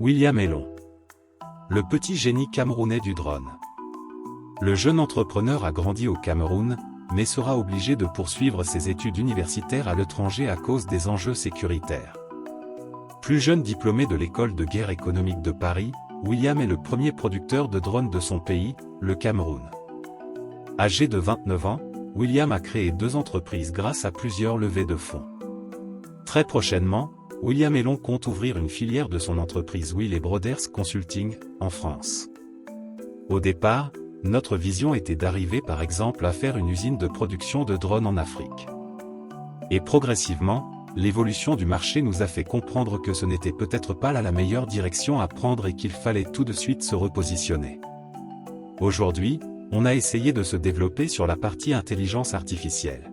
William Elon. Le petit génie camerounais du drone. Le jeune entrepreneur a grandi au Cameroun, mais sera obligé de poursuivre ses études universitaires à l'étranger à cause des enjeux sécuritaires. Plus jeune diplômé de l'école de guerre économique de Paris, William est le premier producteur de drones de son pays, le Cameroun. Âgé de 29 ans, William a créé 2 entreprises grâce à plusieurs levées de fonds. Très prochainement, William Elon compte ouvrir une filière de son entreprise Will & Broders Consulting, en France. Au départ, notre vision était d'arriver par exemple à faire une usine de production de drones en Afrique. Et progressivement, l'évolution du marché nous a fait comprendre que ce n'était peut-être pas là la meilleure direction à prendre et qu'il fallait tout de suite se repositionner. Aujourd'hui, on a essayé de se développer sur la partie intelligence artificielle.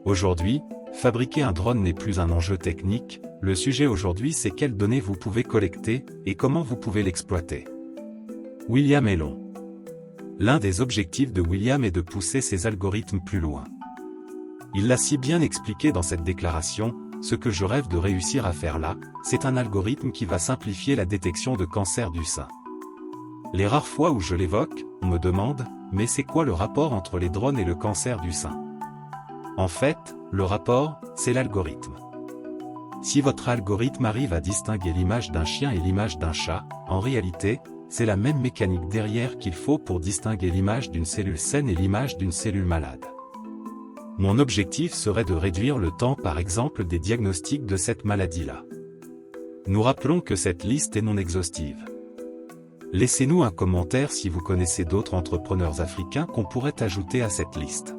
Aujourd'hui, fabriquer un drone n'est plus un enjeu technique, le sujet aujourd'hui c'est quelles données vous pouvez collecter, et comment vous pouvez l'exploiter. William Elon. L'un des objectifs de William est de pousser ses algorithmes plus loin. Il l'a si bien expliqué dans cette déclaration, ce que je rêve de réussir à faire là, c'est un algorithme qui va simplifier la détection de cancer du sein. Les rares fois où je l'évoque, on me demande, mais c'est quoi le rapport entre les drones et le cancer du sein? En fait, le rapport, c'est l'algorithme. Si votre algorithme arrive à distinguer l'image d'un chien et l'image d'un chat, en réalité, c'est la même mécanique derrière qu'il faut pour distinguer l'image d'une cellule saine et l'image d'une cellule malade. Mon objectif serait de réduire le temps par exemple des diagnostics de cette maladie-là. Nous rappelons que cette liste est non exhaustive. Laissez-nous un commentaire si vous connaissez d'autres entrepreneurs africains qu'on pourrait ajouter à cette liste.